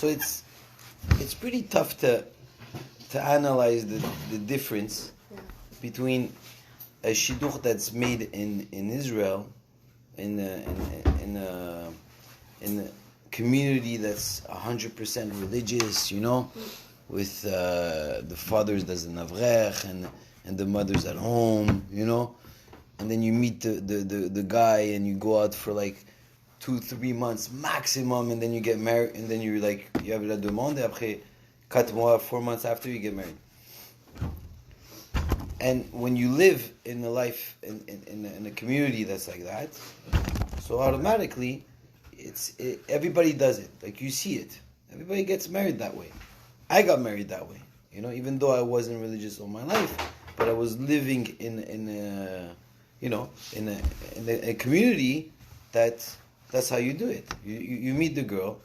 So it's pretty tough to analyze the difference between a shidduch that's made in Israel, in a community that's 100% religious, with the fathers does an avrech and the mothers at home, and then you meet the guy and you go out for like 2-3 months maximum, and then you get married, and then you're like, you have la demande, et après 4 months after you get married. And when you live in a life in a community that's like that, so automatically everybody does it. Like you see it. Everybody gets married that way. I got married that way. Even though I wasn't religious all my life, but I was living in a community that's how you do it. You meet the girl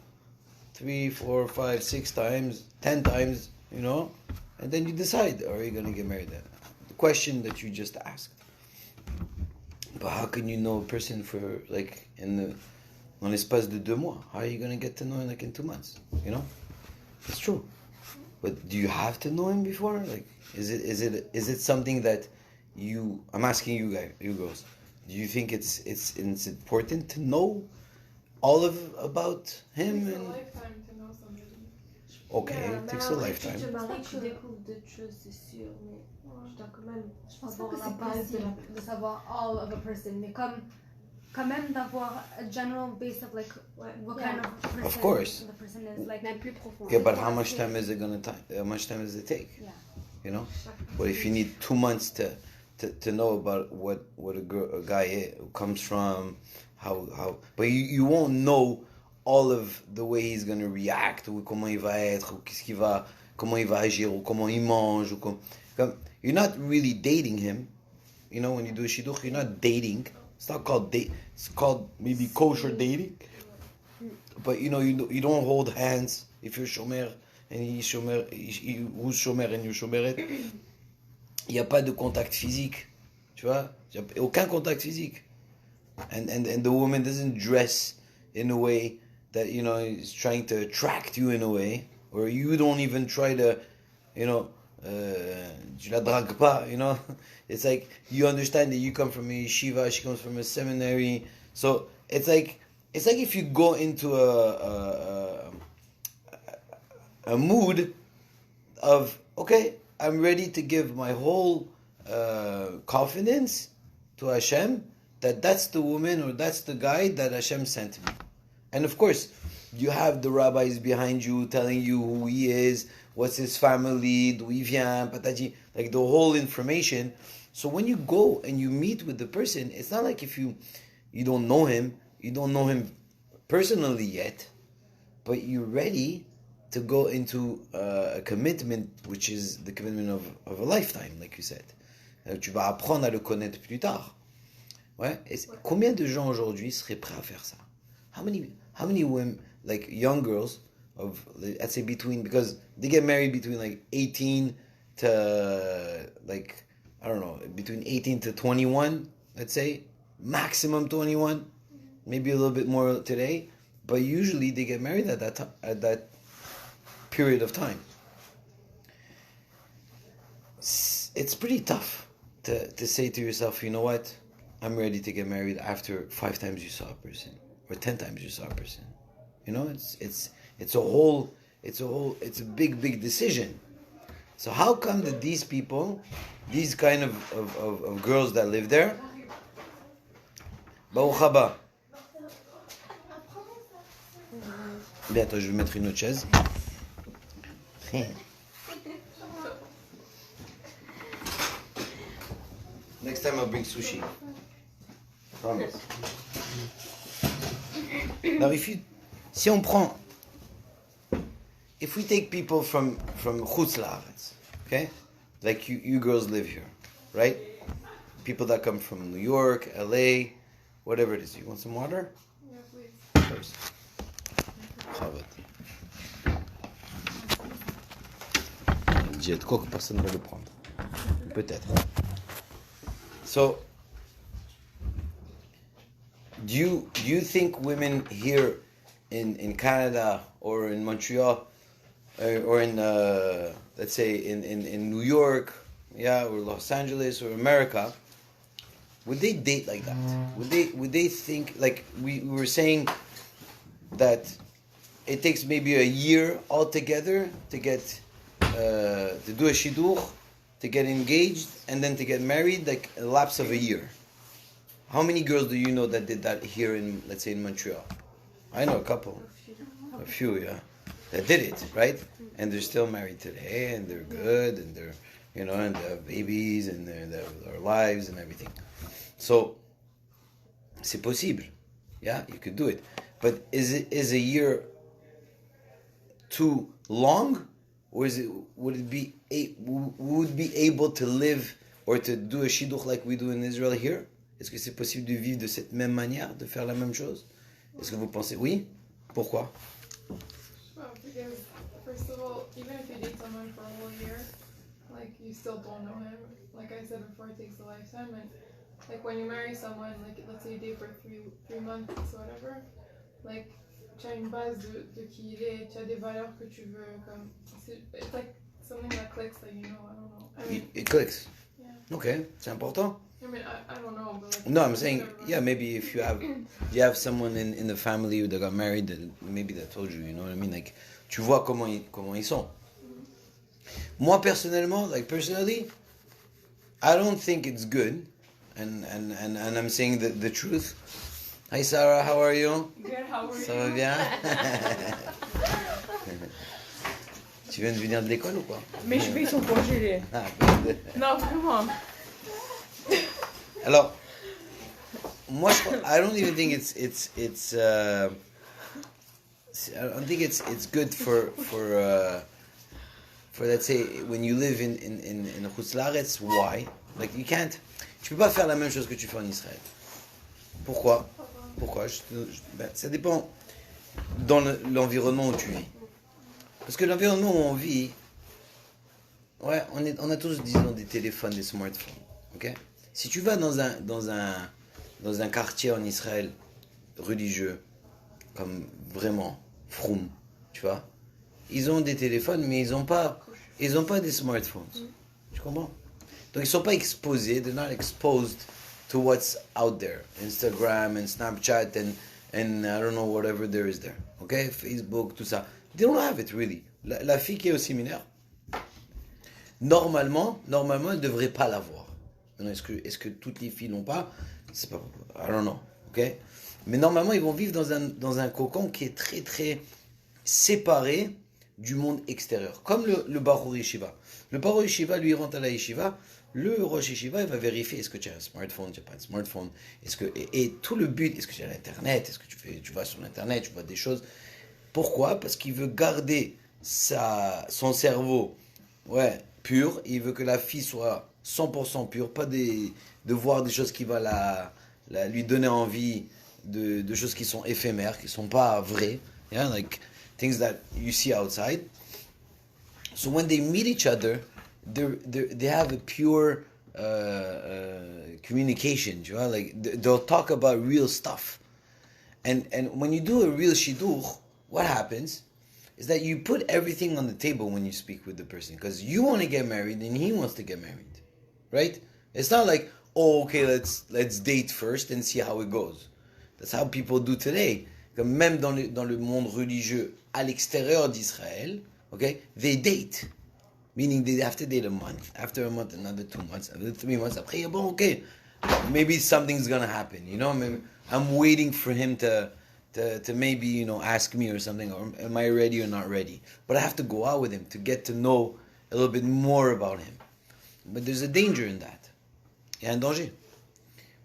3, 4, 5, 6 times, 10 times, and then you decide, are you going to get married then? The question that you just asked. But how can you know a person for like dans l'espace de 2 mois? How are you going to get to know him like in 2 months? It's true. But do you have to know him before? Like, is it something that I'm asking you guys, you girls, do you think it's important to know all about him? It takes a lifetime to know somebody. Okay, it takes a lifetime. Tu te maries, tu découvres d'autres choses, c'est sûr, mais je dois quand même avoir la base de savoir all of a person, mais quand même d'avoir a general base of like what kind of person of course. the person is, like même plus profond. Yeah, but how much time is it gonna how much time does it take? Yeah. What if you need 2 months to know about what a guy is, who comes from, how but you won't know all of the way he's going to react, ou comment il va être, ou comment il va agir, ou comment il mange, you're not really dating him. When you do a shidduch, you're not dating. It's not called date. It's called maybe kosher dating. But you don't hold hands if you're shomer and he's shomer, who's shomer and you're shomeret. Il n'y a pas de contact physique, tu vois? Il n'y a aucun contact physique. And the woman doesn't dress in a way that, is trying to attract you in a way, or you don't even try to, tu la dragues pas, It's like, you understand that you come from a yeshiva, she comes from a seminary, so it's like if you go into a mood of, okay, I'm ready to give my whole confidence to Hashem that that's the woman or that's the guy that Hashem sent me. And of course, you have the rabbis behind you telling you who he is, what's his family, d'où il vient, patati, like the whole information. So when you go and you meet with the person, it's not like if you don't know him personally yet, but you're ready to go into a commitment, which is the commitment of a lifetime, like you said. Tu vas apprendre à le connaître plus tard. Ouais. Combien de gens aujourd'hui seraient prêts à faire ça? How many women, like young girls of, let's say because they get married between like 18 to like, I don't know, between 18 to 21, let's say, maximum 21, maybe a little bit more today, but usually they get married at that period of time. It's pretty tough to say to yourself, you know what, I'm ready to get married after 5 times you saw a person or 10 times you saw a person. It's a big decision. So how come that these people, these kind of girls that live there, Baruch haba. Bientôt, je vais mettre une autre chaise. Next time I'll bring sushi. Promise. Now, if we take people from Chutz La'aretz, okay, like you girls live here, right? People that come from New York, LA, whatever it is. You want some water? Yeah, please. First. J'ai de quoi que personne ne va le prendre. Peut-être. So, do you think women here in Canada or in Montreal or in let's say in New York, yeah, or Los Angeles or America, would they date like that? Would they think like we were saying that it takes maybe a year altogether to get to do a shidur, to get engaged, and then to get married, like a lapse of a year. How many girls do you know that did that here in, let's say, in Montreal? I know a couple, a few, yeah, that did it, right? And they're still married today, and they're good, and they're, you know, and they have babies, and they have their lives and everything. So, c'est possible, yeah, you could do it. But is a year too long, or would be able to live or to do a shidduch like we do in Israel here? Est-ce que c'est possible de vivre de cette même manière, de faire la même chose? Est-ce que vous pensez oui? Pourquoi? Well, because first of all, even if you date someone for a whole year, like you still don't know him. Like I said before, it takes a lifetime, and like when you marry someone, like let's say you date for three months or whatever, like tu as une base de qui il est, tu as des valeurs que tu veux, comme it's like something that clicks, like you know, I don't know. I mean, It clicks. yeah. Okay, c'est important. I mean, I don't know, but like, No, I'm saying, yeah, maybe if you have someone in the family that got married, that maybe that told you, you know what I mean? Like, tu vois comment ils sont. Moi, personnellement, like personally, I don't think it's good, and I'm saying the truth. Hi Sarah, how are you? good, how are Ça you? va bien? Tu viens de venir de l'école ou quoi? Mes cheveux ils sont congelés. Ah, Non, vraiment. alors, moi, I don't even think it's I don't think it's good for let's say when you live in Chutz La'aretz. Why? Like tu peux pas faire la même chose que tu fais en Israël. Pourquoi? Ben, ça dépend dans l'environnement où tu vis. Parce que l'environnement où on vit, ouais, on a tous, disons, des téléphones, des smartphones, ok? Si tu vas dans un quartier en Israël religieux, comme vraiment froum, tu vois, ils ont des téléphones, mais ils ont pas des smartphones. Tu comprends? Donc ils sont pas exposés, they're not exposed to what's out there, Instagram and Snapchat and I don't know whatever there is there, okay? Facebook, tout ça. They don't have it really. La fille qui est au séminaire, normalement, elle devrait pas l'avoir. Est-ce que toutes les filles l'ont pas? C'est pas, I don't know, ok? Mais normalement, ils vont vivre dans un cocon qui est très très séparé du monde extérieur, comme le Baruch Yeshiva. Le Baruch Yeshiva, lui, il rentre à la Yeshiva. Le Rosh Yeshiva, il va vérifier est-ce que tu as un smartphone, tu n'as pas un smartphone, et tout le but, est-ce que tu as l'internet, est-ce que tu vas sur l'internet, tu vois des choses. Pourquoi? Parce qu'il veut garder son cerveau, ouais, pur. Il veut que la fille soit 100% pure, pas de voir des choses qui vont lui donner envie de choses qui sont éphémères, qui sont pas vraies, yeah, like things that you see outside. So when they meet each other, they have a pure communication, you know? Like they'll talk about real stuff. And when you do a real shidduch, what happens is that you put everything on the table when you speak with the person, because you want to get married and he wants to get married, right? It's not like, oh, okay, let's date first and see how it goes. That's how people do today. Comme même dans le monde religieux à l'extérieur d'Israël, okay, they date. Meaning they have to date a month. After a month, another 2 months, another 3 months. Après, bon, okay, maybe something's gonna happen. You know, maybe I'm waiting for him to maybe, you know, ask me or something, or am I ready or not ready? But I have to go out with him to get to know a little bit more about him. But there's a danger in that. Il y a un danger.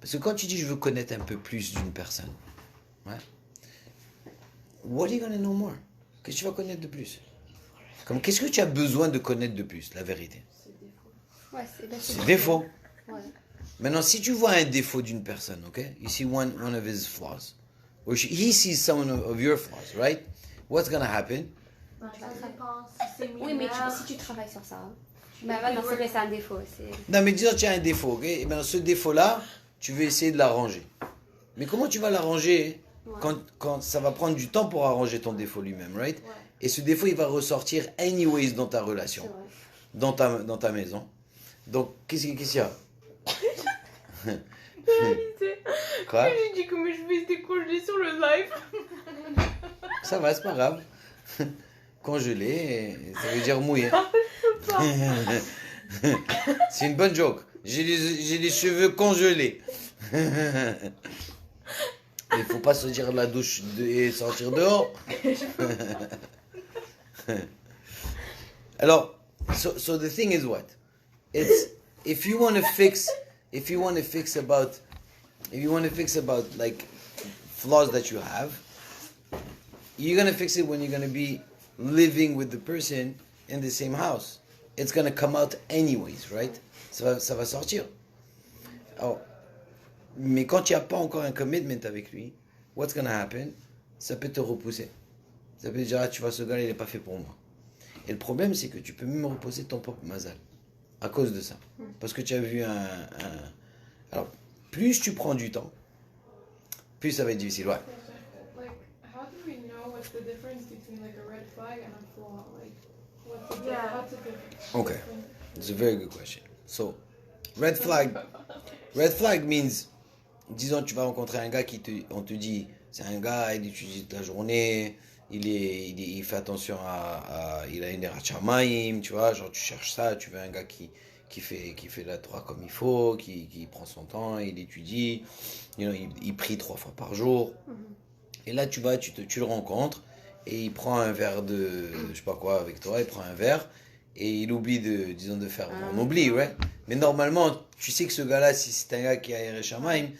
Parce que quand tu dis je veux connaître un peu plus d'une personne, ouais, what are you gonna know more? Qu'est-ce que tu vas connaître de plus? Comme qu'est-ce que tu as besoin de connaître de plus, la vérité? Ouais, C'est défaut. Ouais. Maintenant, si tu vois un défaut d'une personne, okay, you see one of his flaws, or he sees some of your flaws, right? What's gonna happen? Ça dépend si c'est Oui, mais mineur. si tu travailles sur ça, non, c'est un défaut. Non, mais disons tu as un défaut, ok? Et maintenant, ce défaut-là, tu veux essayer de l'arranger. Mais comment tu vas l'arranger Ouais. quand ça va prendre du temps pour arranger ton défaut lui-même, right? Ouais, Et ce défaut, il va ressortir anyways dans ta relation, c'est vrai. dans ta maison. Donc, qu'est-ce qu'il y a? Réalité. Quoi? J'ai dit que mais je vais décongeler sur le live. Ça va, c'est pas grave. Congelé, ça veut dire mouillé. C'est une bonne joke. J'ai les cheveux congelés. Il faut pas sortir de la douche et sortir dehors. Alors, so the thing is what? It's if you want to fix about like flaws that you have, you're gonna fix it when you're gonna be living with the person in the same house. It's gonna come out anyways, right? Ça va sortir. Alors, mais quand il n'y a pas encore un commitment avec lui, what's gonna happen? Ça peut te repousser. Ça peut te dire, ah, tu vois, ce gars, il n'est pas fait pour moi. Et le problème, c'est que tu peux même repousser ton propre mazal à cause de ça. Parce que tu as vu Alors, plus tu prends du temps, plus ça va être difficile. Ouais. Like, how do we know what's the difference between like a red flag and a flaw? Like, what's the Yeah. difference? Okay. It's a very good question. So, red flag means, disons, tu vas rencontrer un gars on te dit, c'est un gars, il étudie toute la journée, il fait attention il a une Shamayim, tu vois, genre tu cherches ça, tu veux un gars qui fait la Torah comme il faut, qui prend son temps, il étudie, il prie 3 fois par jour. Et là, tu vas, tu le rencontres, et il prend un verre de, je sais pas quoi, avec toi, il prend un verre, et il oublie de faire, on oublie, ouais. Mais normalement, tu sais que ce gars-là, si c'est un gars qui a Yireh Shamayim,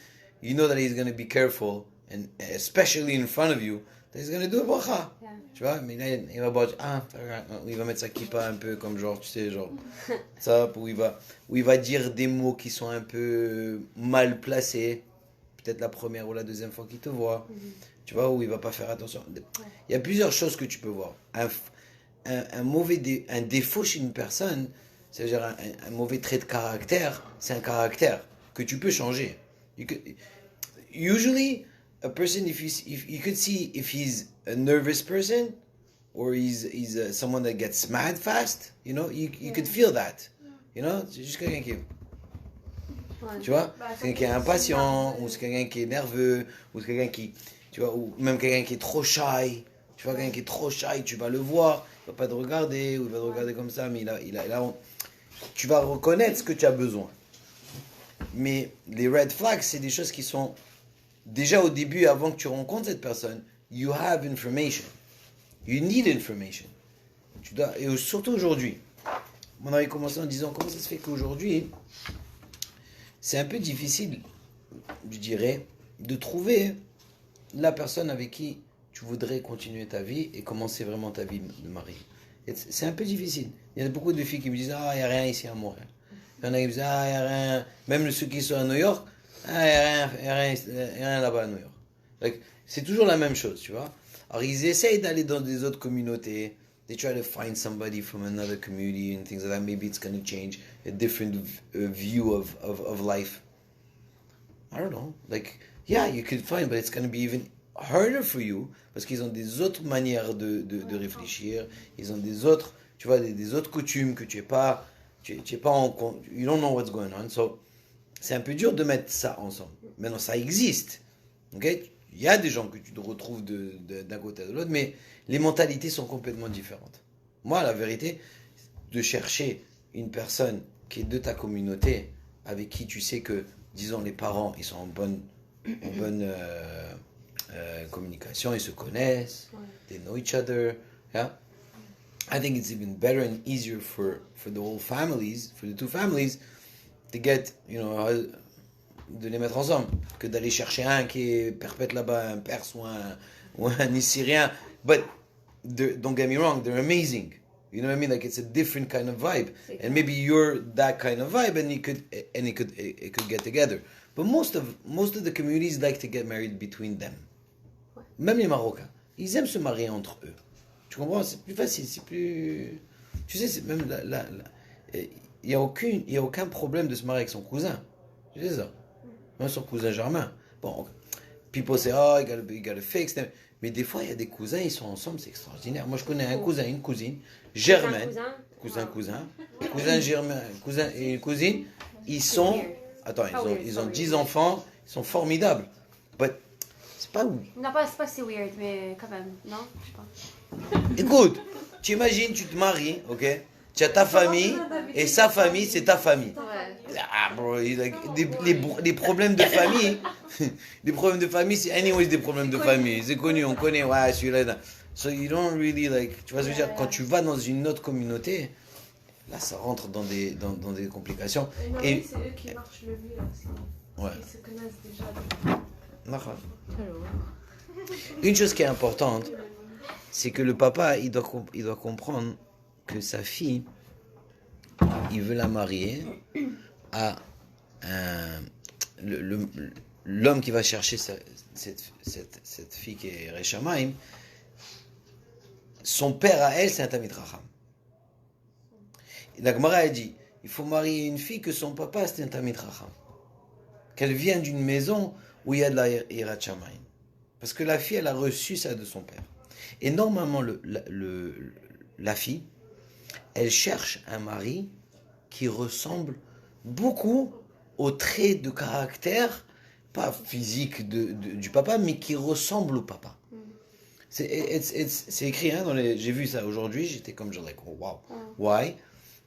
you know that he's going to be careful, and especially in front of you, that he's going to do a bracha. Yeah. Tu vois, mais là, il va boire, il va mettre sa kippa un peu comme genre, tu sais, genre, ça, où il va dire des mots qui sont un peu mal placés, peut-être la première ou la deuxième fois qu'il te voit, tu vois, où il va pas faire attention. Il y a plusieurs choses que tu peux voir. Un défaut chez une personne, c'est-à-dire un mauvais trait de caractère, c'est un caractère que tu peux changer. Usually, a person, if you could see if he's a nervous person or he's someone that gets mad fast, you could feel that. C'est juste quelqu'un qui, Ouais. tu vois, Bah, c'est quelqu'un qui est impatient, ou c'est quelqu'un qui est nerveux, ou c'est quelqu'un qui, tu vois, ou même quelqu'un qui est trop shy. Tu vois, quelqu'un qui est trop shy, tu vas le voir, il va pas te regarder, ou il va te regarder comme ça, mais il a tu vas reconnaître ce que tu as besoin. Mais les red flags, c'est des choses qui sont déjà au début, avant que tu rencontres cette personne, you have information. You need information. Et surtout aujourd'hui. On avait commencé en disant, comment ça se fait qu'aujourd'hui, c'est un peu difficile, je dirais, de trouver la personne avec qui tu voudrais continuer ta vie et commencer vraiment ta vie de mari. C'est un peu difficile. Il y a beaucoup de filles qui me disent, ah, il n'y a rien ici à Montréal. Il y en a qui me disent, ah, il n'y a rien. Même ceux qui sont à New York, ah, il n'y a rien là-bas à New York. Donc, c'est toujours la même chose, tu vois. Alors, ils essayent d'aller dans des autres communautés. They try to find somebody from another community and things like that. Maybe it's going to change a different view of life. I don't know. Like, yeah, you could find, but it's going to be even harder for you parce qu'ils ont des autres manières de réfléchir. Ils ont des autres, tu vois, des autres coutumes que tu es pas en compte. You don't know what's going on. So, c'est un peu dur de mettre ça ensemble. Maintenant, ça existe. Okay? Il y a des gens que tu te retrouves d'un côté à de l'autre, mais les mentalités sont complètement différentes. Moi, la vérité, de chercher une personne qui est de ta communauté, avec qui tu sais que, disons, les parents, ils sont en bonne communication, ils se connaissent, they know each other, yeah? I think it's even better and easier for the whole families, for the two families, to get, de les mettre ensemble, que d'aller chercher un qui est perpète là-bas, un Perse ou un Syrien. But don't get me wrong, they're amazing. You know what I mean? Like it's a different kind of vibe, and maybe you're that kind of vibe, and it could get together. But most of the communities like to get married between them. Même les Marocains, ils aiment se marier entre eux. Tu comprends? C'est plus facile, c'est plus. Tu sais, c'est même il y a aucun problème de se marier avec son cousin. Tu sais ça? Même son cousin germain. Bon, people say, oh, you gotta fix them. Mais des fois, il y a des cousins, ils sont ensemble, c'est extraordinaire. Moi, je connais un cousin, une cousine, Germaine. Cousin Germain, cousin et une cousine. Ils sont. Attends, ils ont 10 enfants, ils sont formidables. But, c'est pas où. Non, c'est pas si weird, mais quand même, non? Je sais pas. Écoute, tu imagines, tu te maries, ok? Tu as ta famille, et sa famille, c'est ta famille. Ouais. Ah, bro, les problèmes de famille, les problèmes de famille, c'est anyways des problèmes de famille. C'est connu, on connaît, ouais, celui-là. So you don't really like, tu vois ce que je veux dire? Quand tu vas dans une autre communauté, là, ça rentre dans des complications. Et c'est eux qui marchent le mieux aussi. Ouais. Ils se connaissent déjà. D'accord. Une chose qui est importante, c'est que le papa, il doit comprendre que sa fille, il veut la marier à l'homme qui va chercher cette fille qui est Reshamaim. Son père à elle, c'est un Tamid Chacham. La Gemara a dit, il faut marier une fille que son papa, c'est un Tamid Chacham. Qu'elle vient d'une maison où il y a de la Hirat Shamayim. Parce que la fille, elle a reçu ça de son père. Et normalement, la fille, elle cherche un mari qui ressemble beaucoup aux traits de caractère, pas physique du papa, mais qui ressemble au papa. C'est écrit, hein, j'ai vu ça aujourd'hui, j'étais comme genre, like, oh, wow. Why?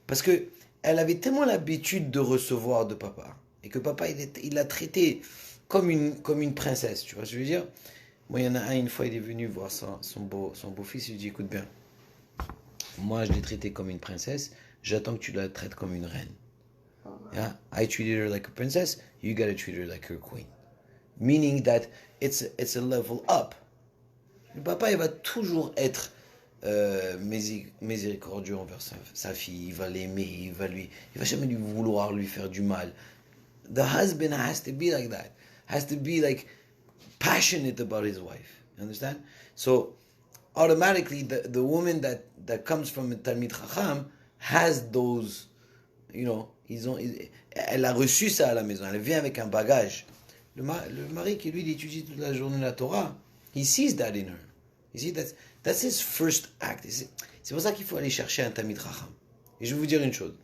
Parce que elle avait tellement l'habitude de recevoir de papa, et que papa, il l'a traité comme une princesse, tu vois ce que je veux dire? Moi, il y en a un, une fois, il est venu voir son beau-fils, il lui dit, écoute bien, moi, je l'ai traité comme une princesse, j'attends que tu la traites comme une reine. Yeah? I treated her like a princess, you gotta treat her like her queen. Meaning that it's a level up. Le papa, il va toujours être miséricordieux envers sa fille, il va l'aimer, il va jamais vouloir lui faire du mal. The husband has to be like that, has to be like passionate about his wife. You understand? So automatically, the woman that comes from a Talmid Chacham has those, you know, elle a reçu ça à la maison, elle vient avec un bagage. Le mari qui lui étudie toute la journée la Torah, he sees that in her. You see, that's his first act. C'est pour ça qu'il faut aller chercher un Talmid Chacham. Et je vais vous dire une chose.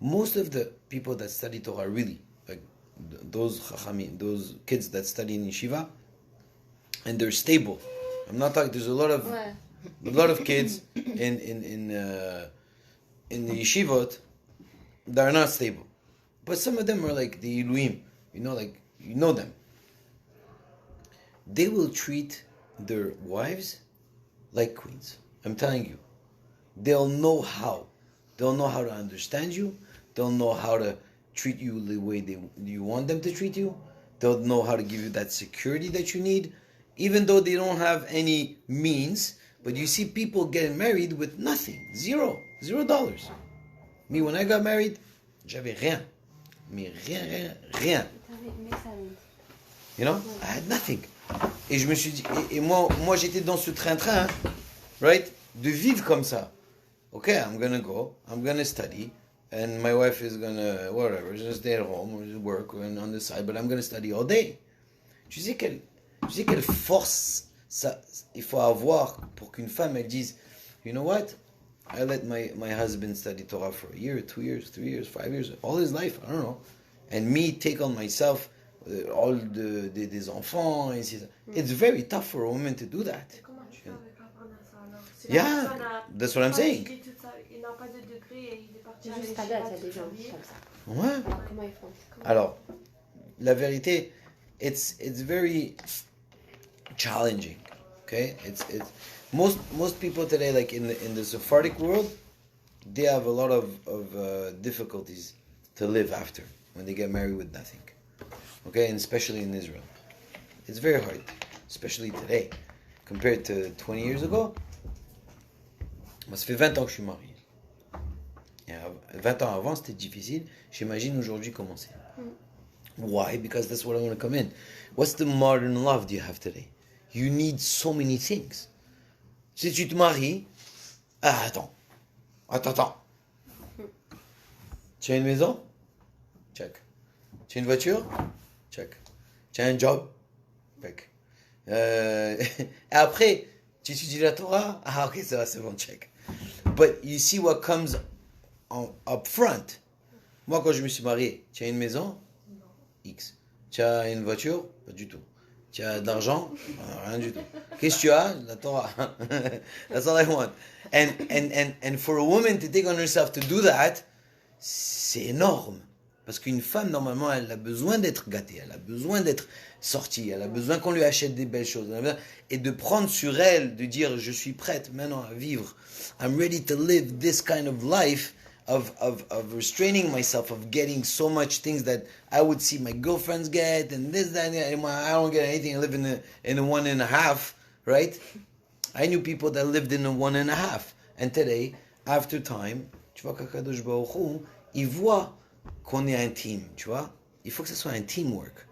Most of the people that study Torah really, like those Chachamim, those kids that study in yeshiva, and they're stable. I'm not talking. There's a lot of kids in the yeshivot that are not stable, but some of them are like the Elohim. You know them. They will treat their wives like queens. I'm telling you. They'll know how. They'll know how to understand you. They'll know how to treat you the way you want them to treat you. They'll know how to give you that security that you need, even though they don't have any means. But you see people getting married with nothing. $0. Me, when I got married, j'avais rien. Mais rien. You know, I had nothing. Et je me suis dit, et moi j'étais dans ce train-train, right, de vivre comme ça. Okay, I'm gonna study, and my wife is gonna, whatever, just stay at home, work on the side, but I'm gonna study all day. Tu sais quelle force ça, il faut avoir pour qu'une femme, elle dise, you know what, I let my husband study Torah for a year, 2 years, 3 years, 5 years, all his life, I don't know, and me take on myself all des enfants, et it's very tough for a woman to do that. Comment tu fais avec Abranas alors? Yeah, that's what I'm saying. Il n'a pas de degré et il est parti Juste à date, il y a des gens comme ça. Ouais. Alors, comment ils font? Alors, la vérité, it's very challenging. Okay, it's most people today, like in the Sephardic world, they have a lot of difficulties to live after when they get married with nothing. Okay, and especially in Israel, it's very hard, especially today, compared to 20 years ago. Moi, ça fait 20 ans que je suis marié. Et 20 ans avant, c'était difficile. J'imagine aujourd'hui comment c'est. Why? Because that's what I want to come in. What's the modern love do you have today? You need so many things. Si tu te maries, attends. Tu as une maison? Check. Tu as une voiture? Check. Tu as un job? Check. Et après, tu étudies la Torah? Ah, ok, ça va, c'est bon, check. But you see what comes up front. Moi, quand je me suis marié, tu as une maison? X. Tu as une voiture? Pas du tout. Tu as de l'argent? Rien du tout. Qu'est-ce que tu as? La Torah. That's all I want. And for a woman to take on herself to do that, c'est énorme. Parce qu'une femme, normalement, elle a besoin d'être gâtée, elle a besoin d'être sortie, elle a besoin qu'on lui achète des belles choses. Et de prendre sur elle, de dire, je suis prête maintenant à vivre. I'm ready to live this kind of life of restraining myself, of getting so much things that I would see my girlfriends get, and this, that, and I don't get anything. I live in a 1.5, right? I knew people that lived in a 1.5. And today, after time, tu vois qu'Akadosh Baruch Hu, il voit qu'on est un team, tu vois. Il faut que ce soit un teamwork.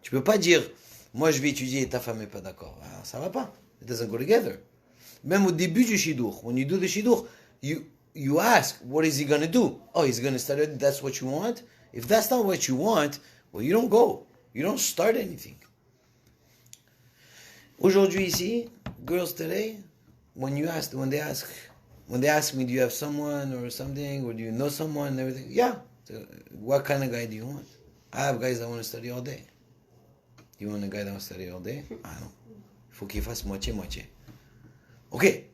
Tu peux pas dire, moi je vais étudier et ta femme est pas d'accord. Ah, ça va pas. It doesn't go together. Même au début du shidur, when you do the shidur, you ask, what is he going to do? Oh, he's going to start it, that's what you want? If that's not what you want, well, you don't go. You don't start anything. Aujourd'hui ici, girls today, when they ask me, do you have someone or something, or do you know someone and everything? Yeah. So, what kind of guy do you want? I have guys that want to study all day. You want a guy that wants to study all day? Ah non. Il faut qu'il fasse moitié-moitié. Okay.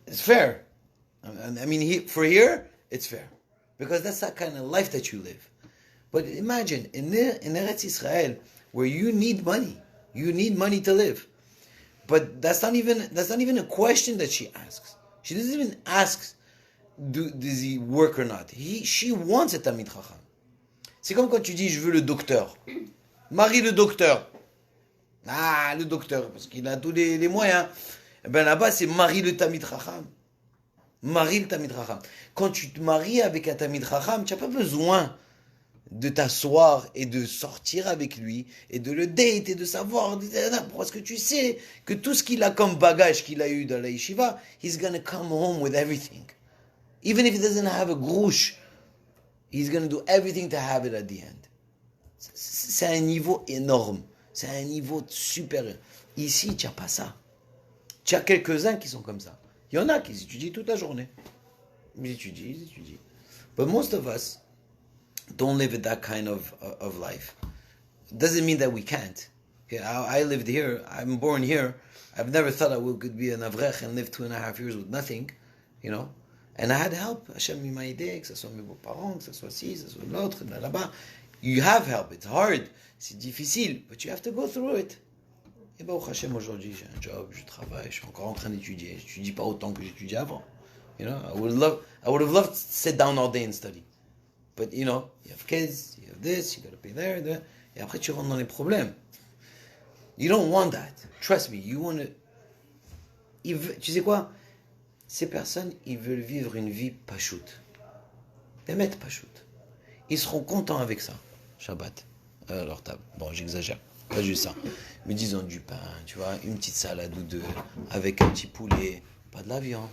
It's fair. I mean, for here, it's fair. Because that's that kind of life that you live. But imagine, in Eretz Israel, where you need money to live. But that's not even a question that she asks. She doesn't even ask, does he work or not? She wants a Talmid Chacham. C'est comme quand tu dis, je veux le docteur. Marie le docteur. Ah, le docteur, parce qu'il a tous les moyens. Eh ben là-bas, c'est Marie le Talmid Chacham. Marie le Talmid Chacham. Quand tu te maries avec un Talmid Chacham, tu n'as pas besoin de t'asseoir et de sortir avec lui et de le date et de savoir, parce que tu sais que tout ce qu'il a comme bagage qu'il a eu dans la yeshiva, he's gonna come home with everything. Even if he doesn't have a grouche, he's gonna do everything to have it at the end. C'est un niveau énorme. C'est un niveau supérieur. Ici, tu n'as pas ça. Tu as quelques-uns qui sont comme ça. Il y en a qui étudient toute la journée. Ils étudient. But most of us don't live that kind of life. Doesn't mean that we can't. Okay, I lived here. I'm born here. I've never thought I could be an avrech and live 2.5 years with nothing, you know. And I had help. Hashem m'a aidé, que ce soit mes beaux-parents, que ce soit ci, que ce soit l'autre, là-bas. You have help. It's hard. C'est difficile. But you have to go through it. Et ben, au Hashem, aujourd'hui, j'ai un job, je travaille, je suis encore en train d'étudier. Je n'étudie pas autant que j'étudiais avant. You know, I would have loved to sit down all day and study. But, you know, you have kids, you have this, you got to pay there. Et après, tu rentres dans les problèmes. You don't want that. Trust me, you want to... Tu sais quoi? Ces personnes, ils veulent vivre une vie pachoute. Bémet pachoute. Ils seront contents avec ça. Shabbat, à leur table. Bon, j'exagère. Pas juste ça. Mais disons du pain, tu vois, une petite salade ou deux, avec un petit poulet, pas de la viande.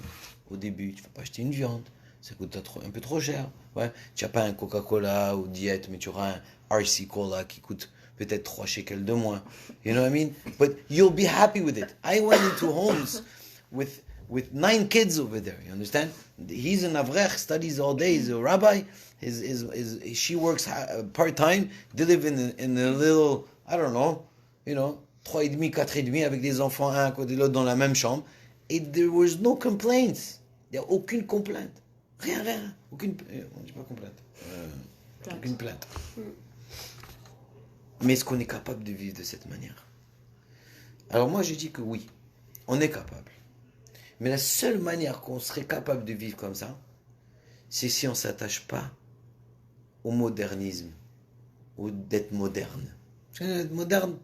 Au début, tu ne vas pas acheter une viande. Ça coûte un peu trop cher. Ouais. Tu n'as pas un Coca-Cola ou diète, mais tu auras un RC Cola qui coûte peut-être 3 shekels de moins. You know what I mean? But you'll be happy with it. I went into homes with 9 kids over there. You understand? He's an avrech, studies all day. He's a rabbi. She works part-time. They live in a little, I don't know, you know, 3,5, 4,5 avec des enfants un à côté de l'autre dans la même chambre. Et there was no complaints. Il n'y a aucune complainte. Rien. Aucune... On ne dit pas complainte. Aucune plainte. Mais est-ce qu'on est capable de vivre de cette manière? Alors moi, je dis que oui, on est capable. Mais la seule manière qu'on serait capable de vivre comme ça, c'est si on ne s'attache pas au modernisme, ou d'être moderne. Être moderne.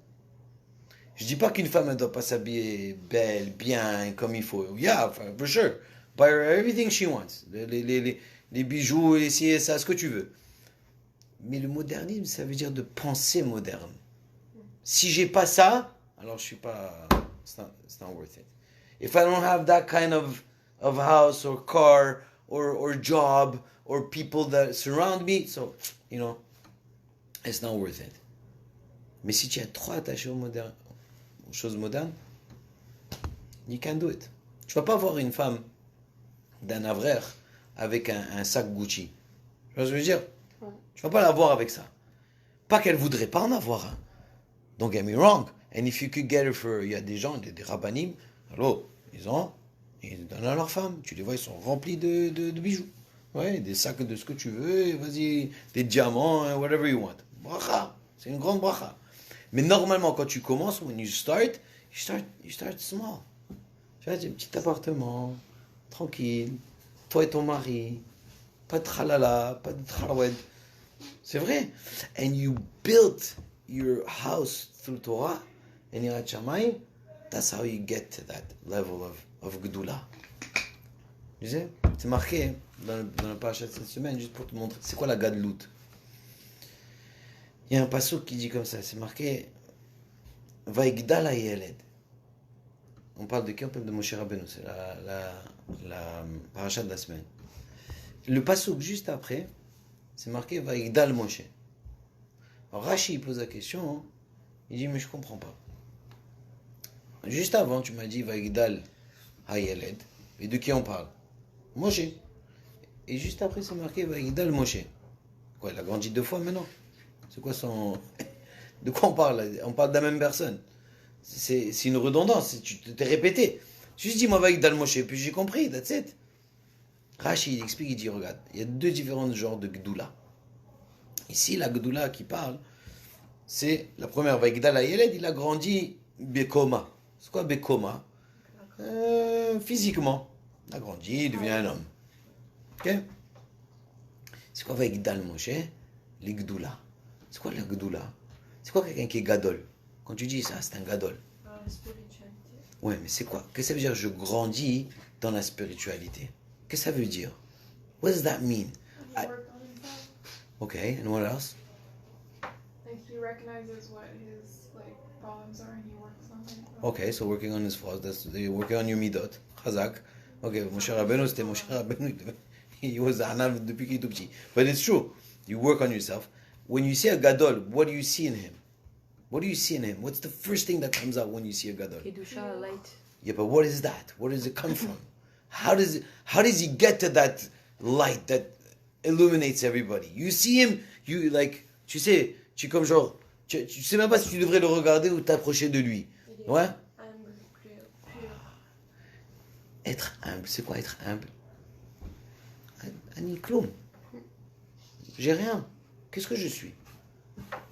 Je dis pas qu'une femme ne doit pas s'habiller belle, bien, comme il faut. Yeah, for sure. Buy her everything she wants. Les bijoux, les ci et ça, ce que tu veux. Mais le modernisme, ça veut dire de penser moderne. Si j'ai pas ça, alors je suis pas... It's not worth it. If I don't have that kind of house or car or job or people that surround me, so, you know, it's not worth it. Mais si tu es trop attaché aux choses modernes, you can't do it. Tu vas pas voir une femme d'un avraire avec un sac Gucci. Tu vois ce que je veux dire? Tu vas pas la voir avec ça. Pas qu'elle voudrait pas en avoir un. Don't get me wrong. And if you could get it for... Il y a des gens, des rabbinim, alors, ils donnent à leur femme. Tu les vois, ils sont remplis de bijoux. Ouais, des sacs de ce que tu veux, et vas-y, des diamants, whatever you want. Bracha. C'est une grande bracha. Mais normalement, quand tu commences, when you start small. Tu vois, j'ai un petit appartement, tranquille, toi et ton mari, pas de tralala, pas de traloued. C'est vrai. And you built your house through Torah and Yirat Shamayim. That's how you get to that level of Gdula. Tu sais, c'est marqué dans la paracha de cette semaine, juste pour te montrer, c'est quoi la Gadlout. Il y a un passouk qui dit comme ça, c'est marqué Vaigdal hayeled. On parle de qui? On parle de Moshe Rabbeinu, c'est la paracha de la semaine. Le passouk juste après, c'est marqué Vaigdal Moshe. Alors Rashi pose la question, hein, il dit mais je comprends pas. Juste avant tu m'as dit Vaigdal hayeled, et de qui on parle? Moshe. Et juste après c'est marqué Vaigdal Moshe. Quoi, il a grandi 2 fois maintenant? C'est quoi son... De quoi on parle? On parle de la même personne. C'est une redondance, tu t'es répété. Juste dis-moi Vaigdal Moshe, puis j'ai compris, that's it. Rashi il explique, il dit regarde, il y a 2 différents genres de Gdoula. Ici la Gdoula qui parle, c'est la première, Vaigdal hayeled, il a grandi Bekoma. C'est quoi Bekoma? Physiquement. Il a grandi, il devient un homme. Ok? C'est quoi Vaigdal Moshe? Les Gdoula. C'est quoi la Gdoula? C'est quoi quelqu'un qui est gadol? Quand tu dis ça, c'est un gadol. La spiritualité. Ouais, mais c'est quoi? Qu'est-ce que ça veut dire je grandis dans la spiritualité? Qu'est-ce que ça veut dire? What does that mean? He worked on himself. Okay, and what else? Like he recognizes what his like problems are and he works on them. Okay, so working on his flaws, that's working on your midot. Chazak. Okay, Moshe Rabbeinu, c'était Moshe Rabbeinu. He was Anav depuis qu'il est tout petit. But it's true. You work on yourself. When you see a gadol, what do you see in him? What do you see in him? What's the first thing that comes out when you see a gadol? Kedusha, light. Yeah, but what is that? Where does it come from? How does he get to that light that illuminates everybody? You see him, you like, tu sais, tu es comme genre, tu sais même pas si tu devrais le regarder ou t'approcher de lui. Il est Ouais? humble, pur. Être humble, c'est quoi être humble? Ani kloum. J'ai rien. Qu'est-ce que je suis?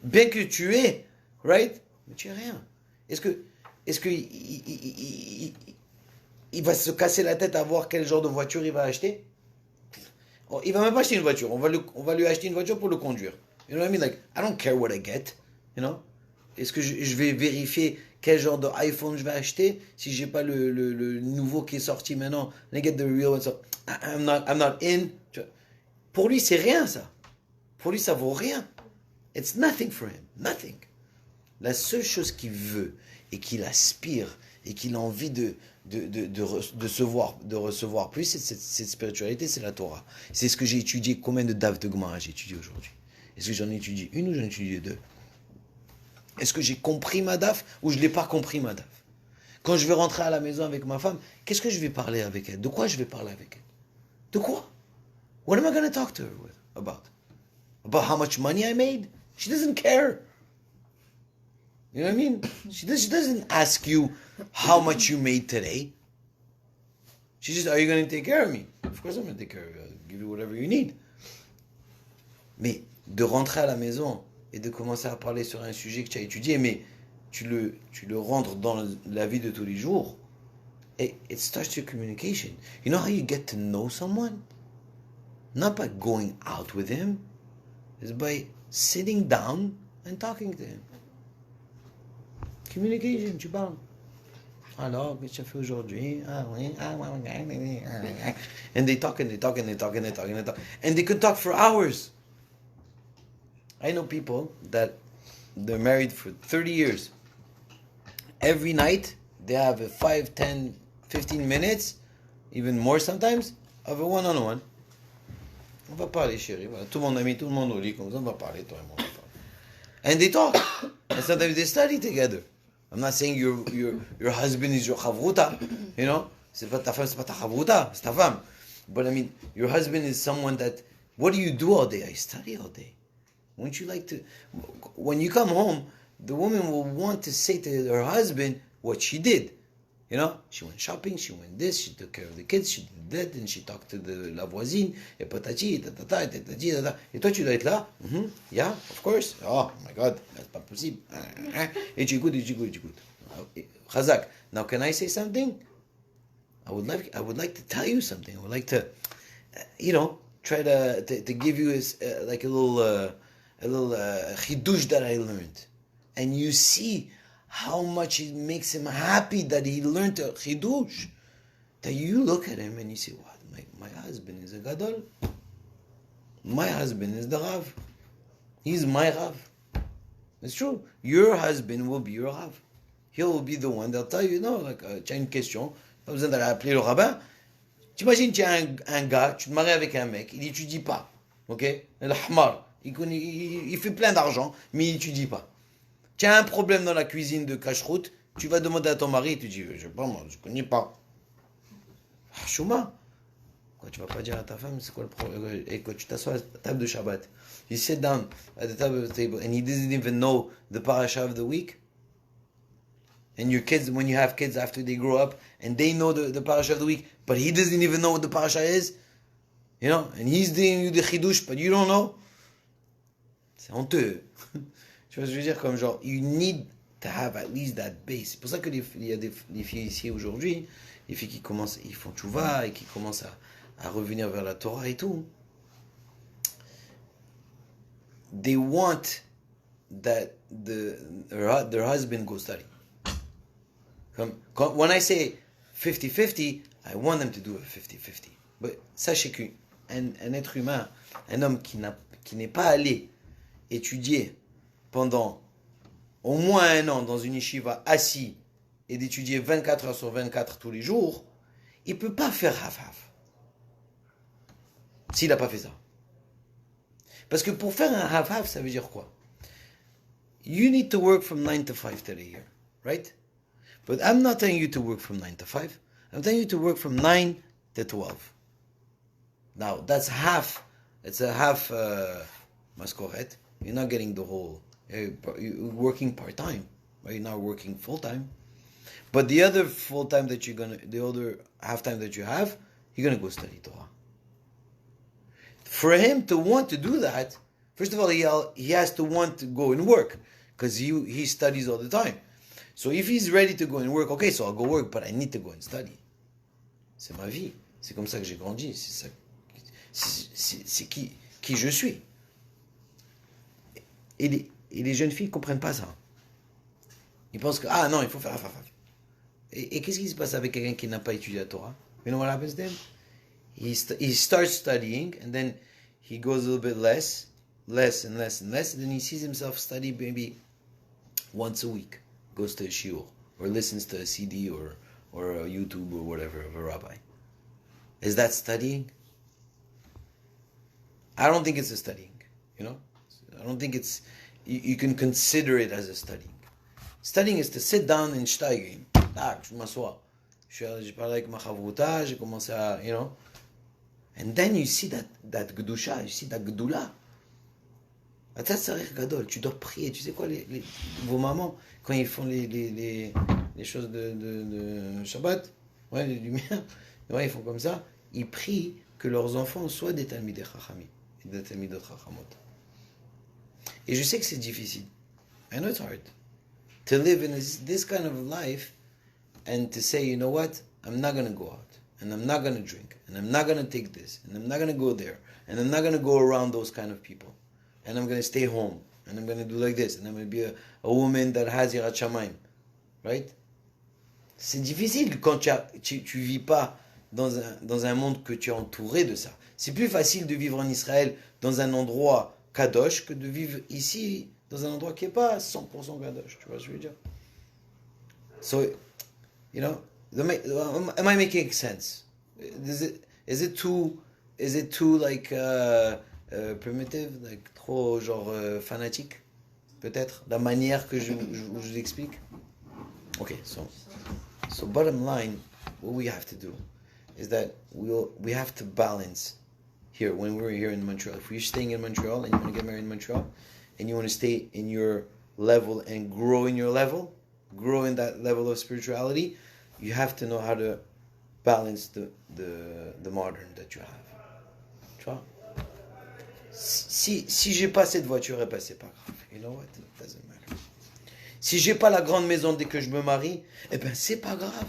Bien que tu es, right? Mais tu es rien. Est-ce que il va se casser la tête à voir quel genre de voiture il va acheter? Oh, il va même pas acheter une voiture. On va lui acheter une voiture pour le conduire. You know what I mean? Like, I don't care what I get. You know? Est-ce que je vais vérifier quel genre de iPhone je vais acheter si j'ai pas le nouveau qui est sorti maintenant? Let me get the real one. So, I'm not in. Pour lui, c'est rien ça. Pour lui, ça vaut rien. It's nothing for him. Nothing. La seule chose qu'il veut et qu'il aspire et qu'il a envie de recevoir plus, c'est cette spiritualité, c'est la Torah. C'est ce que j'ai étudié. Combien de Dav de Gemara j'ai étudié aujourd'hui? Est-ce que j'en ai étudié une ou j'en ai étudié 2? Est-ce que j'ai compris ma DAF ou je ne l'ai pas compris ma DAF? Quand je vais rentrer à la maison avec ma femme, qu'est-ce que je vais parler avec elle? De quoi je vais parler avec elle? De quoi? What am I going to talk to her about? About how much money I made? She doesn't care. You know what I mean? She doesn't ask you how much you made today. She just, are you going to take care of me? Of course I'm going to take care of you. I'll give you whatever you need. Mais de rentrer à la maison et de commencer à parler sur un sujet que tu as étudié, mais tu le rentres dans la vie de tous les jours, it starts your communication. You know how you get to know someone? Not by going out with him. It's by sitting down and talking to him. Communication, tu parles. Alors, qu'est-ce que tu as fait aujourd'hui? Ah oui, ah ouais. And they talk and they talk and they talk and they talk and they talk. And they could talk for hours. I know people that they're married for 30 years. Every night, they have a 5, 10, 15 minutes, even more sometimes, of a one-on-one. On va parler, chérie. Voilà. Tout le monde a mis tout le monde au lit, comme ça, on va parler, toi et moi. And they talk. And sometimes they study together. I'm not saying your husband is your chavruta, you know. C'est pas ta femme, c'est pas ta chavruta, c'est ta femme. But I mean, your husband is someone that, what do you do all day? I study all day. Wouldn't you like to, when you come home, the woman will want to say to her husband what she did. You know, she went shopping, she went this, she took care of the kids, she did that, and she talked to la voisine, et patati, et tatata, et tatati, tatata. Et toi, tu dois être là. Yeah, of course. Oh my God, c'est pas possible. Et tu écoutes, et tu écoutes, et tu écoutes. Khazak, now can I say something? I would like to tell you something. I would like to, try to give you like a little chidush that I learned. And you see how much it makes him happy that he learned a chidush. That you look at him and you say, "What? My husband is a gadol. My husband is the Rav. He's my Rav." It's true. Your husband will be your Rav. He'll be the one that'll tell you, tu as une question, pas besoin d'aller appeler le rabbin. Tu imagines, tu as un gars, tu te maries avec un mec, il n'étudie pas. Ok? Le hamar. Il fait plein d'argent, mais il n'étudie pas. Tu as un problème dans la cuisine de cache-route, tu vas demander à ton mari, il te dit, je sais pas moi, je connais pas. Chouma. Quoi, tu vas pas dire à ta femme, c'est quoi le problème? Et quand tu t'assois à la table de Shabbat, you sit down at the table and he doesn't even know the parasha of the week. And your kids, when you have kids after they grow up, and they know the parasha of the week, but he doesn't even know what the parasha is, and he's doing you the chidush, but you don't know. C'est honteux. Tu vois ce que je veux dire, comme genre, you need to have at least that base. C'est pour ça que il y a des filles ici aujourd'hui, les filles qui commencent, ils font tchouva et qui commencent à revenir vers la Torah et tout. They want that their husband go study. When I say 50-50, I want them to do a 50-50. But sachez qu'un être humain, un homme qui n'est pas allé étudier pendant au moins 1 an dans une yeshiva assis et d'étudier 24 heures sur 24 tous les jours, il ne peut pas faire half-half. S'il n'a pas fait ça. Parce que pour faire un half-half, ça veut dire quoi? You need to work from 9 to 5 till a year, right? But I'm not telling you to work from 9 to 5. I'm telling you to work from 9 to 12. Now, that's half. It's a half maskoret. You're not getting the whole. You're working part-time. Right? You're not working full-time. But the other full-time that the other half-time that you have, you're going to go study Torah. For him to want to do that, first of all, he has to want to go and work. Because he studies all the time. So if he's ready to go and work, okay, so I'll go work, but I need to go and study. C'est ma vie. C'est comme ça que j'ai grandi. C'est qui je suis. Et les jeunes filles ne comprennent pas ça. Ils pensent que, non, il faut faire affaire. Et qu'est-ce qui se passe avec quelqu'un qui n'a pas étudié la Torah? You know what happens then? He starts studying, and then he goes a little bit less, and then he sees himself study maybe once a week. Goes to a shiur, or listens to a CD or a YouTube or whatever of a rabbi. Is that studying? I don't think it's a studying, I don't think it's, you can consider it as a studying. Studying is to sit down and steigen. Je m'assois. J'ai parlé avec ma chavruta, j'ai commencé à, And then you see that gedusha, you see that gedula. אתה צריך גדול, tu dois prier. Tu sais quoi, vos mamans, quand ils font les choses de Shabbat, les lumières, ils font comme ça, ils prient que leurs enfants soient des talmidei chachamim, des talmidot chachamot. Et je sais que c'est difficile. I know it's hard to live in this kind of life and to say, you know what, I'm not going to go out, and I'm not going to drink, and I'm not going to take this, and I'm not going to go there, and I'm not going to go around those kind of people. And I'm going to stay home, and I'm going to do like this, and I'm going to be a woman that has yirat shamayim, right? C'est difficile quand tu vis pas dans un monde que tu es entouré de ça. C'est plus facile de vivre en Israël dans un endroit kadosh que de vivre ici dans un endroit qui est pas 100% kadosh. Tu vois ce que je veux dire? So, am I making sense? Is it too like primitive, like trop genre fanatique? peut-être, la manière que je vous explique. Okay, so bottom line, what we have to do is that we have to balance here when we're here in Montreal. If you're staying in Montreal and you want to get married in Montreal and you want to stay in your level and grow in your level, grow in that level of spirituality, you have to know how to balance the modern that you have. Tu vois? Si j'ai pas cette voiture, eh ben c'est pas grave. You know what? It doesn't matter. Si j'ai pas la grande maison dès que je me marie, eh ben c'est pas grave.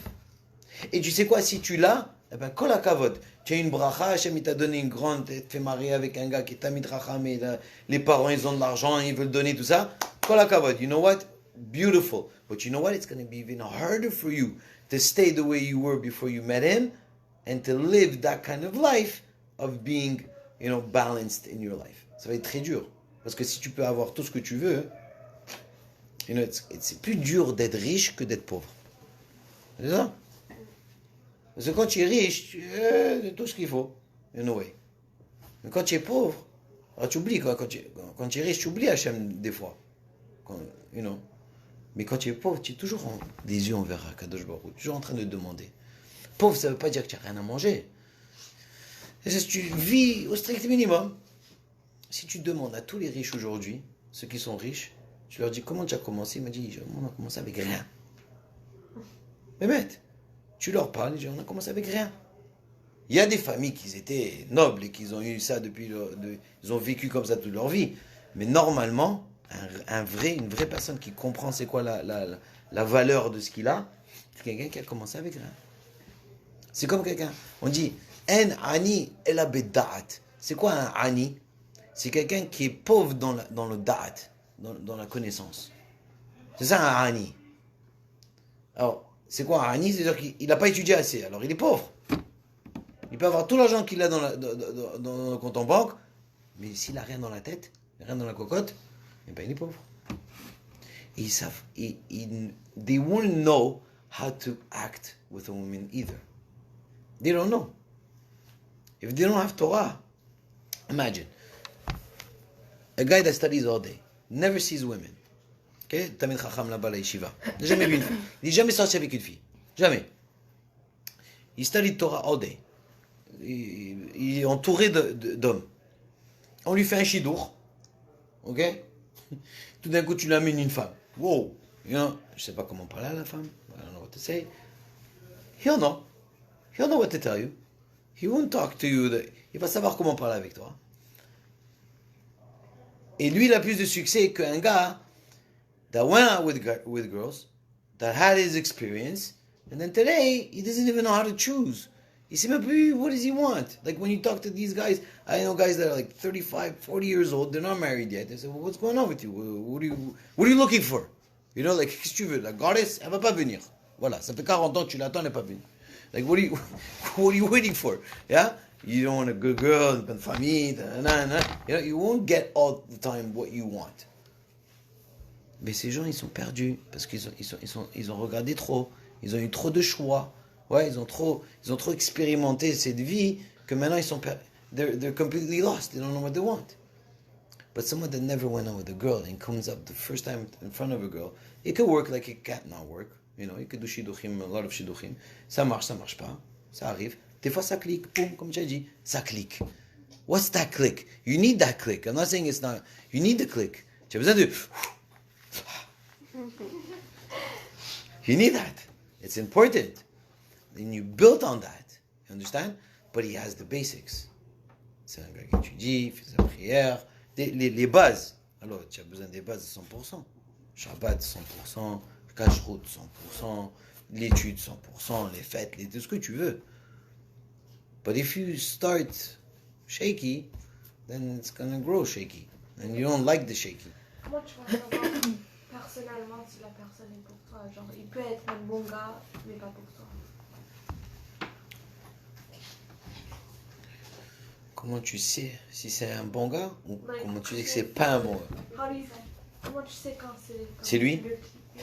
Et tu sais quoi, si tu l'as, eh ben kol hakavod. Tu as une bracha, Hachem il t'a donné une grande, tu te fais marier avec un gars qui est tamid racham, et les parents ils ont de l'argent, ils veulent donner tout ça. Kol hakavod. You know what? Beautiful. But you know what? It's going to be even harder for you to stay the way you were before you met him and to live that kind of life of being, balanced in your life. Ça va être très dur. Parce que si tu peux avoir tout ce que tu veux, c'est plus dur d'être riche que d'être pauvre. C'est ça? Parce que quand tu es riche, tu as tout ce qu'il faut. In a way. Mais quand tu es pauvre, alors tu oublies quoi. Quand tu es riche, tu oublies Hachem des fois. Mais quand tu es pauvre, tu es toujours des yeux envers Kadosh Baruch Hu, toujours en train de demander. Pauvre, ça ne veut pas dire que tu n'as rien à manger. C'est que tu vis au strict minimum. Si tu demandes à tous les riches aujourd'hui, ceux qui sont riches, tu leur dis comment tu as commencé, il m'a dit on a commencé avec rien. Mais bête, tu leur parles, ils disent on a commencé avec rien. Il y a des familles qui étaient nobles et qui ont eu ça ils ont vécu comme ça toute leur vie. Mais normalement, une vraie personne qui comprend c'est quoi la valeur de ce qu'il a, c'est quelqu'un qui a commencé avec rien. C'est comme quelqu'un, on dit en ani ela bedaat. C'est quoi un ani? C'est quelqu'un qui est pauvre dans le da'at, dans la connaissance. C'est ça un ani. Alors, c'est quoi un ani? C'est-à-dire qu'il n'a pas étudié assez, alors il est pauvre. Il peut avoir tout l'argent qu'il a dans le compte en banque, mais s'il n'a rien dans la tête, rien dans la cocotte, eh ben il est pauvre. Et ils savent, they won't know how to act with a woman either. They don't know. If they don't have Torah, imagine a guy that studies all day, never sees women. Okay? Tamid Chacham là-bas à la yeshiva. Il n'a jamais vu une fille. Il n'est jamais sorti avec une fille. Jamais. Il studied Torah all day. Il est entouré d'hommes. On lui fait un chidour. Ok? Tout d'un coup, tu l'amènes une femme. Wow! Je ne sais pas comment parler à la femme. I don't know what to say. He'll know. He'll know what to tell you. He won't talk to you. Il va savoir comment parler avec toi. Et lui, il a plus de succès qu'un gars that went out with girls, that had his experience, and then today, he doesn't even know how to choose. Il sait même plus, what does he want? Like when you talk to these guys, I know guys that are like 35, 40 years old, they're not married yet. They say, well, what's going on with you? What are you looking for? Like, qu'est-ce que tu veux? La goddess, elle va pas venir. Voilà, ça fait 40 ans que tu l'attends, elle n'est pas venue. Like, what are you waiting for? Yeah? You don't want a good girl, une bonne famille, you won't get all the time what you want. Mais ces gens, ils sont perdus parce qu'ils ont regardé trop. Ils ont eu trop de choix. Ouais, ils ont trop expérimenté cette vie que maintenant ils sont they're completely lost. They don't know what they want. But someone that never went out with a girl and comes up the first time in front of a girl, it could work like it can't not work. You could do shidduchim, a lot of shidduchim. Ça marche pas. Ça arrive. Des fois, ça clique. Boum, comme tu as dit, ça clique. What's that click? You need that click. I'm not saying it's not. You need the click. Tu as besoin de... You need that. It's important. And you build on that. You understand? But he has the basics. C'est un gars qui étudie, il fait sa prière. Les bases. Alors, tu as besoin des bases à 100%. Shabbat 100%, Kashrut 100%, l'étude 100%, les fêtes, tout ce que tu veux. But if you start shaky, then it's going to grow shaky. And you don't like the shaky. Comment tu vas savoir personnellement si la personne est pour toi? Genre, il peut être un bon gars, mais pas pour toi. Comment tu sais si c'est un bon gars ou Ouais, comment tu sais que c'est pas un bon gars? How do you know? Comment tu sais quand c'est... C'est lui? Ouais.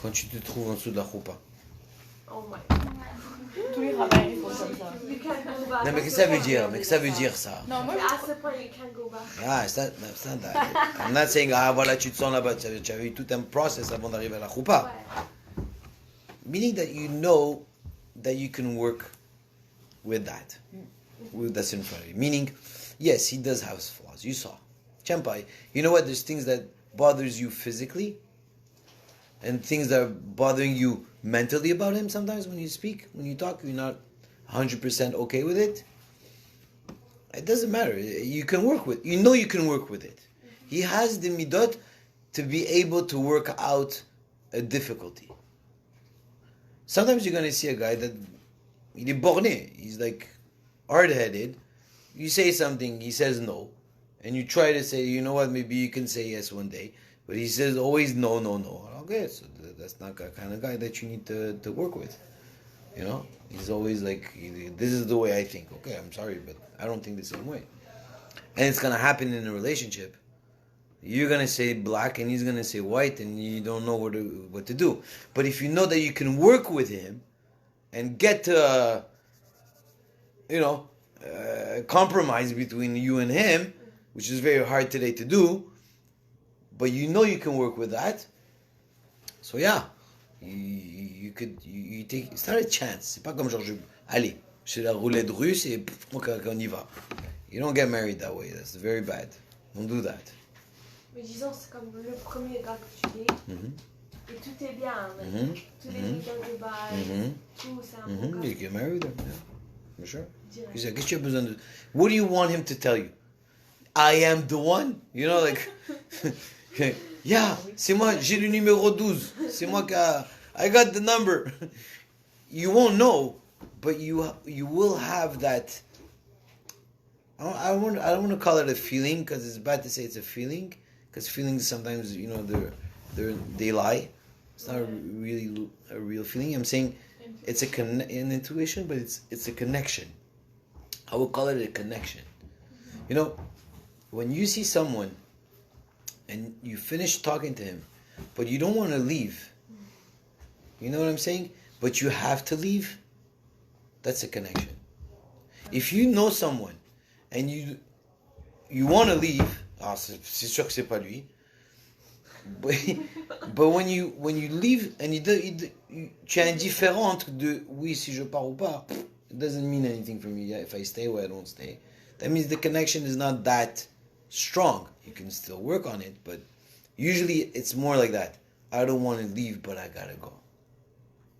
Quand tu te trouves en dessous de la roupa. Oh my. Tous les rabbins ils font comme ça. You can't go back. Non, mais qu'est-ce que ça veut dire? Mais qu'est-ce que ça veut dire, ça? Non, moi, À ce point, you can't go back. Ah, it's not that. I'm not saying, voilà, tu te sens là-bas. Tu avais eu tout un process avant d'arriver à la choupa. Ouais. Meaning that you know that you can work with that. With that's in front of you. Meaning, yes, he does have his flaws. You saw. Champai, you know what? There's things that bothers you physically and things that are bothering you mentally about him sometimes when you speak, when you talk, you're not 100% okay with it. It doesn't matter. You can work with. You know you can work with it. He has the midot to be able to work out a difficulty. Sometimes you're gonna see a guy that il est borné. He's like hard-headed. You say something, he says no, and you try to say, you know what, maybe you can say yes one day, but he says always no, no, no. Okay, so that's not the kind of guy that you need to work with. You know, he's always like, this is the way I think. Okay, I'm sorry, but I don't think the same way. And it's gonna happen in a relationship. You're gonna say black and he's gonna say white, and you don't know what to do. But if you know that you can work with him and get to, compromise between you and him, which is very hard today to do, but you know you can work with that. So yeah, you take. It's not a chance. C'est pas comme genre allez, c'est la roulette russe et on y va. You don't get married that way. That's very bad. Don't do that. Mais disons, c'est comme le premier gars que tu dates, et tout est bien. Tous les week-ends de bail, tout, c'est un bon gars. You get married, yeah, for sure. Direct. He's like, qu'est-ce que tu as besoin de? What do you want him to tell you? I am the one? You know, like, yeah, c'est moi, j'ai le numéro 12. C'est moi qui I got the number. You won't know, but you will have that. I don't want to call it a feeling because it's bad to say it's a feeling, because feelings sometimes they lie. It's not really a real feeling. I'm saying it's an intuition, but it's a connection. I would call it a connection. You know, when you see someone and you finish talking to him, but you don't want to leave. You know what I'm saying? But you have to leave. That's a connection. If you know someone and you want to leave, c'est sûr que c'est pas lui. But when you leave and tu es indifférent entre de oui si je pars ou pas, it doesn't mean anything for me. Yeah, if I stay or I don't stay, that means the connection is not that strong. You can still work on it, but usually it's more like that. I don't want to leave, but I gotta go.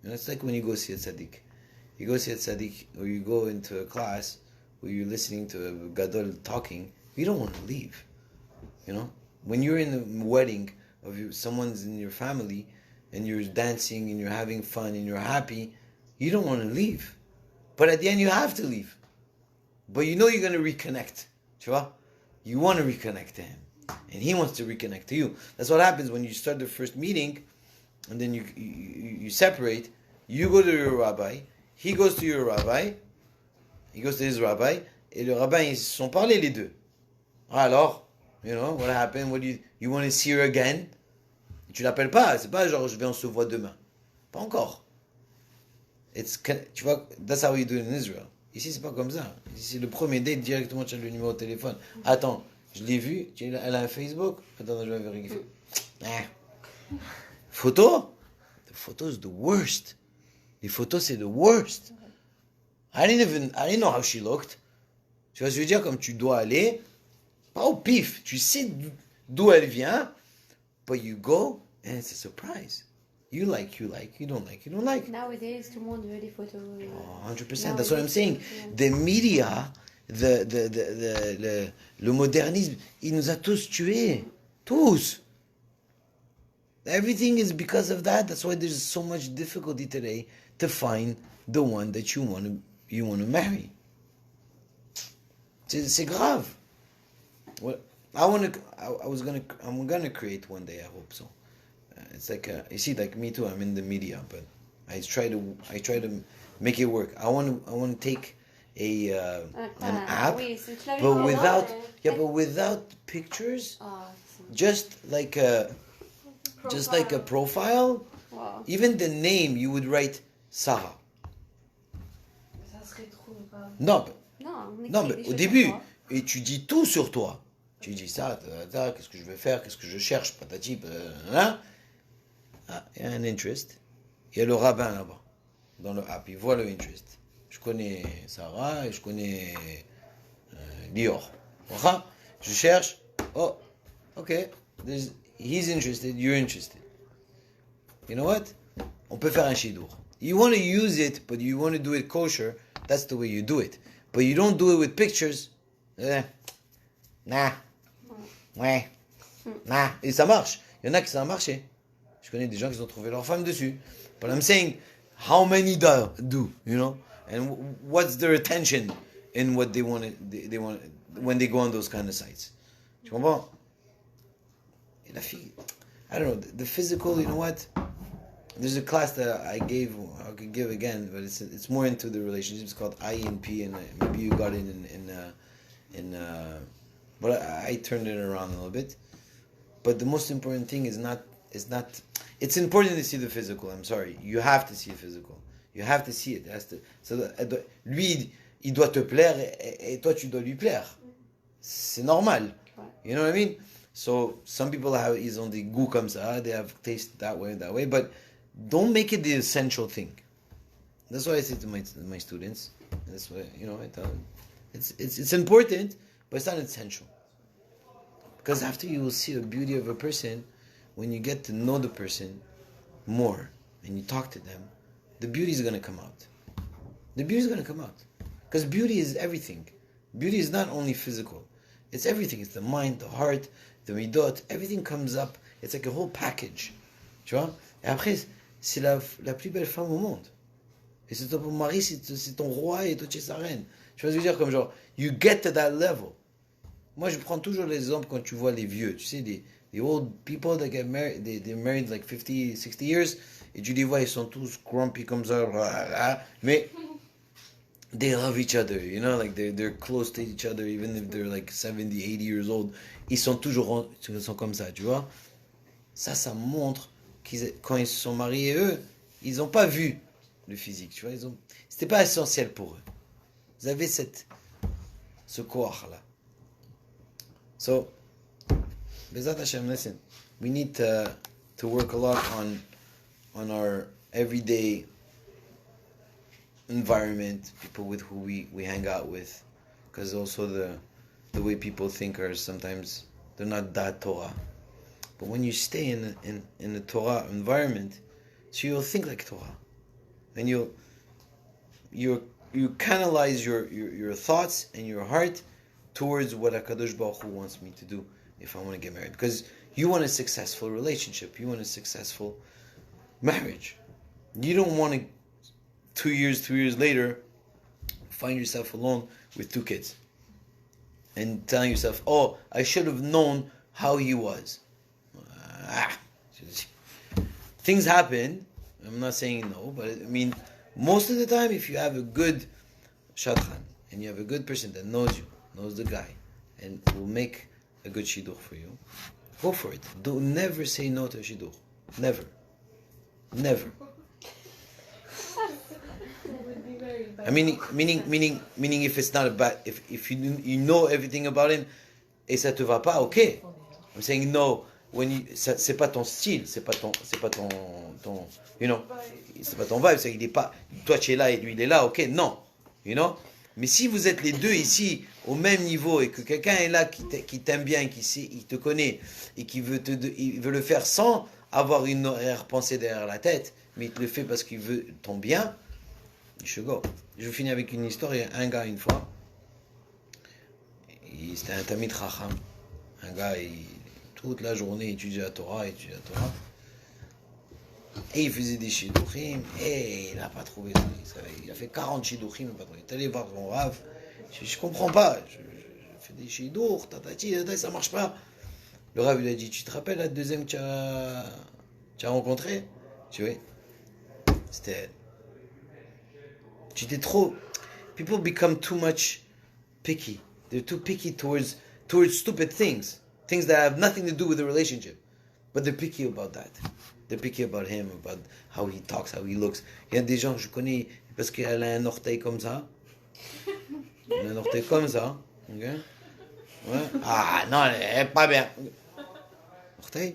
And it's like when you go see a tzaddik. You go see a tzaddik, or you go into a class where you're listening to a gadol talking. You don't want to leave. You know, when you're in a wedding of someone's in your family, and you're dancing and you're having fun and you're happy, you don't want to leave. But at the end, you have to leave. But you know you're going to reconnect. Tu vois? You want to reconnect to him. And he wants to reconnect to you. That's what happens when you start the first meeting, and then you separate. You go to your rabbi. He goes to your rabbi. He goes to his rabbi. Et le rabbin, ils se sont parlé les deux. Alors, you know, what happened? What do you want to see her again? Et tu l'appelles pas. C'est pas genre, on se voit demain. Pas encore. Tu vois, that's how you do it in Israel. Ici, c'est pas comme ça. Ici, c'est le premier date, directement, tu as le numéro de téléphone. Attends, je l'ai vu, elle a un Facebook. Attends, je vais vérifier. Photo? The photo is the worst. Les photos, c'est the worst. I didn't know how she looked. Tu vois ce que je veux dire? Comme tu dois aller, pas au pif. Tu sais d'où elle vient, but you go, and it's a surprise. You like, you don't like, you don't like. Nowadays, tout le monde veut des photos. Oh, 100%. That's what I'm saying. The media, le modernisme, il nous a tous tués. Tous. Everything is because of that. That's why there's so much difficulty today to find the one that you want to marry. C'est grave. Well, I'm gonna create one day. I hope so. It's like you see, like me too. I'm in the media, but I try to make it work. I want to take an app, but without pictures, just like a profile. Wow. Even the name, you would write Sarah. Ça serait trop grave. Non, Non, on non, écrit mais des au choses début, sur toi. et tu dis tout sur toi. Tu dis ça, qu'est-ce que je vais faire, qu'est-ce que je cherche, patati, hein? Ah, il y a un interest. Il y a le rabbin là-bas, dans le app, il voit le interest. Je connais Sarah et je connais Lior. Voilà. Je cherche, oh, ok, he's interested, you're interested. You know what? On peut faire un shidur. You want to use it, but you want to do it kosher, that's the way you do it. But you don't do it with pictures. Nah. Ouais. Nah. Et ça marche. Il y en a qui ça a marché. Je connais des gens qui ont trouvé leur femme dessus. But I'm saying, how many do, you know? And what's their attention in what they want when they go on those kind of sites? Tu comprends? Et la fille, I don't know, the physical, you know what? There's a class that I could give again, but it's more into the relationships. It's called INP, and maybe you got it but I turned it around a little bit. But the most important thing is not. It's important to see the physical. I'm sorry, you have to see the physical. You have to see it. Lui, il doit te plaire et toi tu dois lui plaire. C'est normal. You know what I mean? So some people ils ont des goûts comme ça. They have taste that way. But don't make it the essential thing. That's what I say to my students. That's what I tell them. It's important, but it's not essential. Because after you will see the beauty of a person, when you get to know the person more and you talk to them, the beauty is going to come out. The beauty is going to come out. Because beauty is everything. Beauty is not only physical. It's everything. It's the mind, the heart, the midot. Everything comes up. It's like a whole package. Tu vois? Et après, c'est la plus belle femme au monde. Et c'est ton mari, c'est ton roi et toi tu es sa reine. Tu vois ce que je veux dire? Comme genre, you get to that level. Moi, je prends toujours l'exemple quand tu vois les vieux. Tu sais, the old people that get married, they're married like 50, 60 years. Et tu les vois, ils sont tous grumpy comme ça. Mais they love each other, you know, like they're close to each other, even if they're like 70, 80 years old. Ils sont comme ça, tu vois. Ça montre quand ils se sont mariés, eux, ils n'ont pas vu le physique, tu vois. C'était pas essentiel pour eux. Vous avez ce corps-là. So, Bezat Hashem, listen, we need to work a lot on our everyday environment, people with who we hang out with, because also the way people think are sometimes they're not that Torah. But when you stay in the Torah environment, so you'll think like Torah, and you canalize your thoughts and your heart towards what HaKadosh Baruch Hu wants me to do if I want to get married. Because you want a successful relationship, you want a successful marriage. You don't want to 2 years later find yourself alone with 2 kids and telling yourself, oh, I should have known how he was. Things happen. I'm not saying no, but I mean, most of the time, if you have a good shadchan and you have a good person that knows you, knows the guy, and will make a good shidduch for you, go for it. Never say no to a shidduch. Never. I meaning if it's not a bad, if you know everything about him, et ça te va pas, okay. I'm saying no when c'est pas ton style, c'est pas ton you know, c'est pas ton vibe, c'est qu'il est pas, toi tu es là et lui il est là, ok, non, you know. Mais si vous êtes les deux ici au même niveau et que quelqu'un est là qui t'aime bien, qui sait, il te connaît et qui il veut le faire sans avoir une arrière-pensée derrière la tête, mais il te le fait parce qu'il veut ton bien, you should go. Je finis avec une histoire. Il y a un gars une fois, c'était un Tamid Chacham, un gars, toute la journée il étudiait la Torah, et il faisait des shidduchim, et il n'a pas trouvé ça. Il a fait 40 shidduchim, il n'a pas trouvé. Il est allé voir son Rav, je comprends pas, je fais des shidduch, ça marche pas. Le Rav lui a dit, tu te rappelles la deuxième que tu as rencontrée? Tu vois, c'était elle. Tu étais trop. People become too much picky. They're too picky towards stupid things that have nothing to do with the relationship, but they're picky about that. They're picky about him, about how he talks, how he looks. Il y a des gens que je connais parce qu'elle a un orteil comme ça. Elle a un orteil comme ça. Ok? Ouais. Ah non, elle est pas bien. Orteil.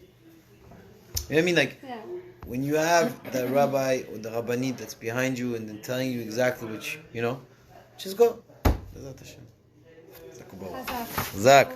You know what I mean? Like, Yeah. when you have the rabbi or the rabbanit that's behind you and then telling you exactly which, just go. Zak.